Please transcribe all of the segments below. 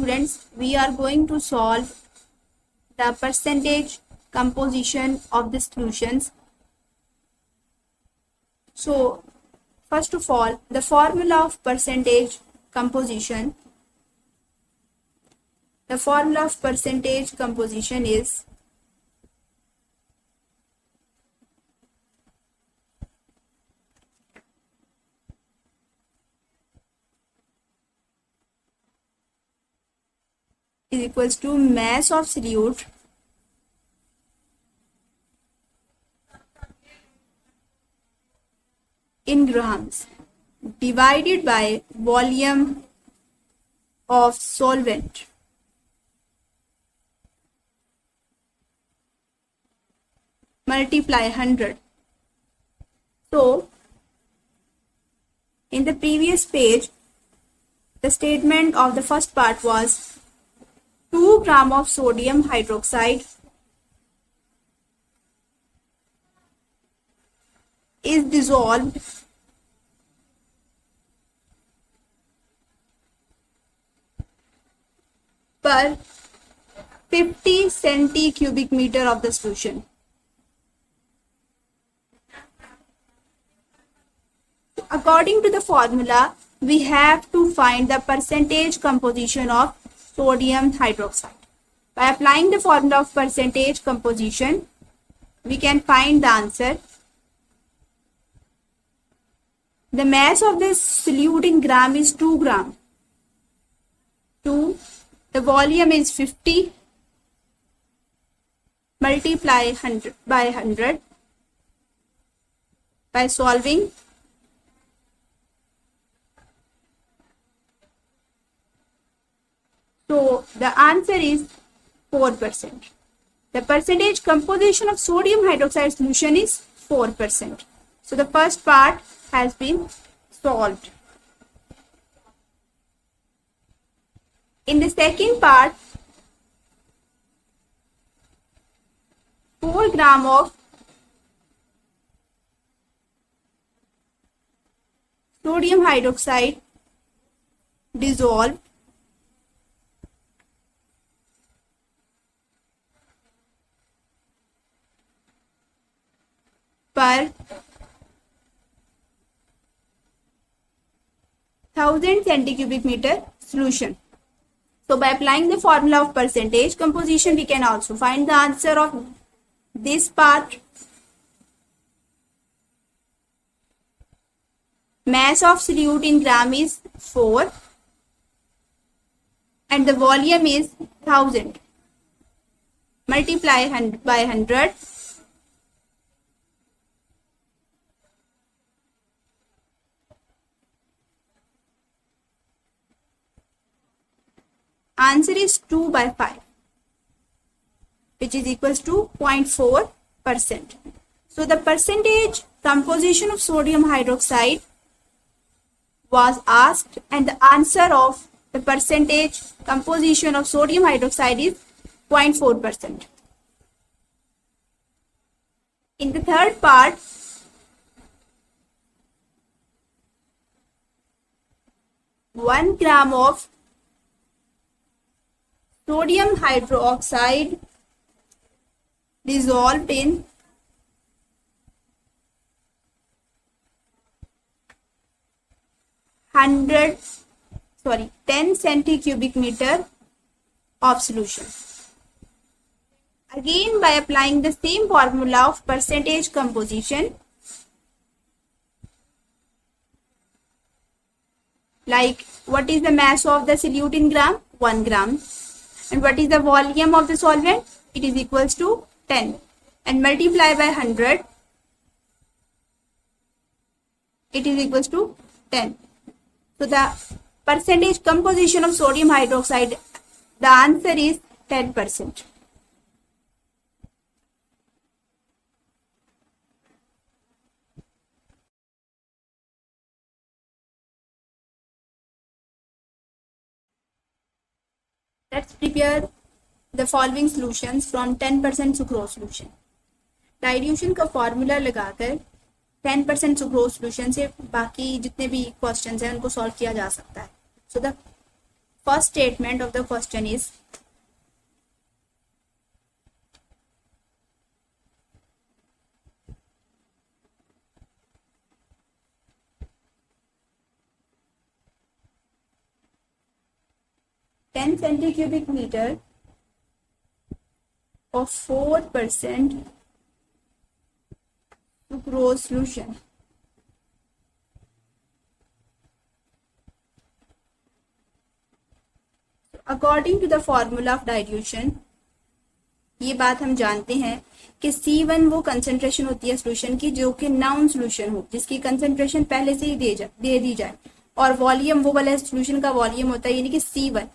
students, we are going to solve the percentage composition of the solutions. So first of all, the formula of percentage composition. The formula of percentage composition is equals to mass of solute in grams divided by volume of solvent multiply 100. So in the previous page, the statement of the first part was 2 gram of sodium hydroxide is dissolved per 50 centi-cubic meter of the solution. According to the formula, we have to find the percentage composition of sodium hydroxide. By applying the formula of percentage composition, we can find the answer. The mass of this solute in gram is 2 gram. 2. The volume is 50. Multiply 100 by 100 by solving. So the answer is 4%. The percentage composition of sodium hydroxide solution is 4%. So the first part has been solved. In the second part, 4 gram of sodium hydroxide dissolved per 1000 centi-cubic meter solution. So by applying the formula of percentage composition, we can also find the answer of this part. Mass of solute in gram is 4 and the volume is 1000. Multiply by 100. Answer is 2 by 5, which is equals to 0.4%. So the percentage composition of sodium hydroxide was asked and the answer of the percentage composition of sodium hydroxide is 0.4%. In the third part, one gram of sodium hydroxide dissolved in 10 centi-cubic meter of solution. Again, by applying the same formula of percentage composition, like what is the mass of the solute in gram? 1 gram. And what is the volume of the solvent? It is equals to 10. And multiply by 100. It is equals to 10. So the percentage composition of sodium hydroxide, the answer is 10%. Let's prepare the following solutions from 10% sucrose solution. Dilution का formula लगाकर 10% sucrose solution से बाकी जितने भी questions हैं उनको solve किया जा सकता है. So the first statement of the question is ten centicubic meter of 4% sucrose solution according to the formula of dilution, ये बात हम जानते हैं कि C1 वो कंसेंट्रेशन होती है सोल्यूशन की जो कि नाउन सोल्यूशन हो, जिसकी कंसेंट्रेशन पहले से ही दे दी जाए, और वॉल्यूम वो वाला सोल्यूशन का वॉल्यूम होता है यानी कि C1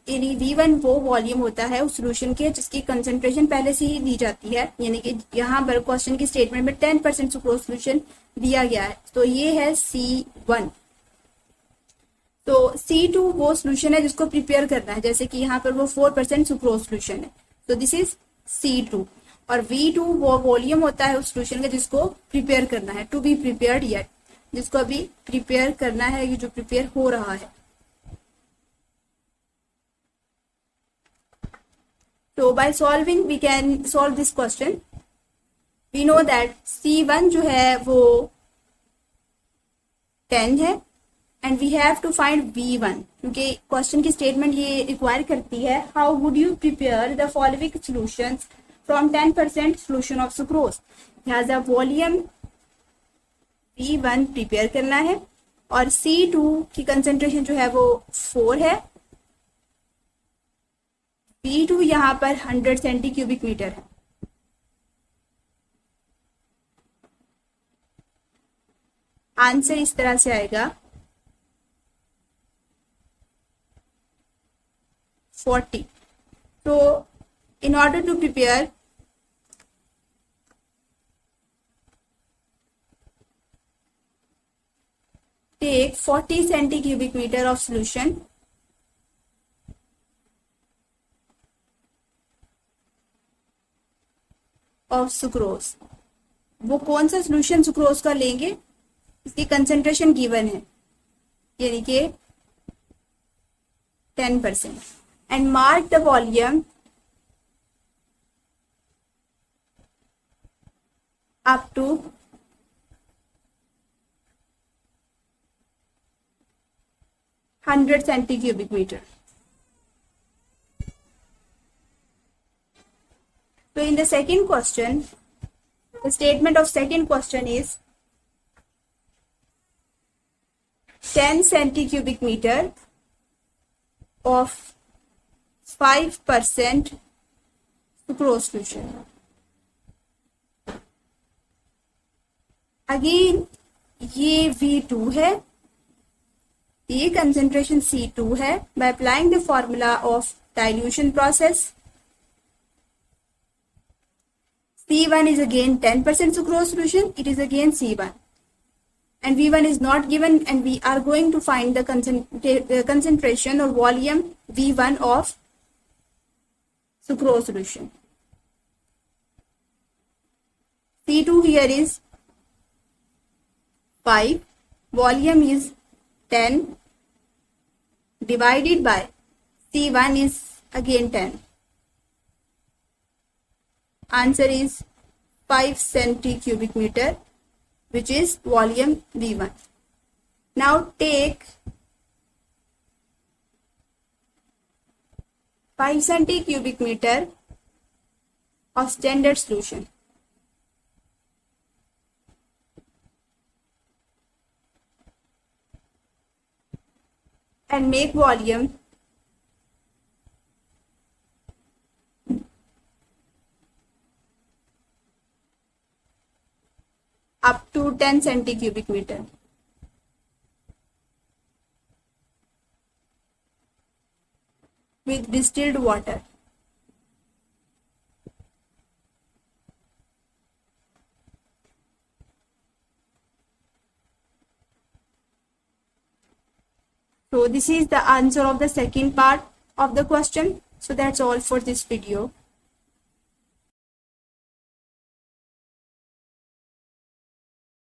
यानी V1 वो वॉल्यूम होता है उस सोल्यूशन के जिसकी कंसेंट्रेशन पहले से ही दी जाती है, यानी कि यहाँ पर क्वेश्चन की स्टेटमेंट में 10% सुक्रोज सोल्यूशन दिया गया है, तो ये है C1। तो C2 वो सोल्यूशन है जिसको प्रिपेयर करना है, जैसे कि यहाँ पर वो 4% सुक्रोज सोल्यूशन है, तो दिस इज C2। और V2 वो वॉल्यूम होता है उस सोल्यूशन का जिसको प्रिपेयर करना है, टू बी प्रिपेयर्ड येट, जिसको अभी प्रिपेयर करना है, ये जो प्रिपेयर हो रहा है। तो by solving we can solve this question. We know that C1 जो है वो 10 है and we have to find V1, क्योंकि क्वेश्चन की स्टेटमेंट ये रिक्वायर करती है how would you prepare the following solutions from 10% solution of sucrose. लिहाजा वॉल्यूम V1 प्रिपेयर करना है और C2 की कंसेंट्रेशन जो है वो 4 है, V2 यहाँ पर 100 सेंटीक्यूबिक मीटर है। आंसर इस तरह से आएगा 40। तो in order to prepare take 40 centicubic meter of solution of sucrose। वो कौन सा सोल्यूशन सुक्रोज का लेंगे, इसकी कंसेंट्रेशन गिवन है यानी कि 10%, and mark the volume up to 100 centicubic meter। So in the second question, the statement of second question is 10 centicubic meter of 5% sucrose solution। Again ये V2 है, ये कंसेंट्रेशन C2 है। by applying the formula of dilution process, C1 is again 10% sucrose solution, it is again C1, and V1 is not given, and we are going to find the concentration or volume V1 of sucrose solution। C2 here is 5, volume is 10 divided by C1 is again 10, answer is 5 centicubic meter, which is volume V1। Now take 5 centicubic meter of standard solution and make volume up to 10 centicubic meter with distilled water। So this is the answer of the second part of the question. So that's all for this video.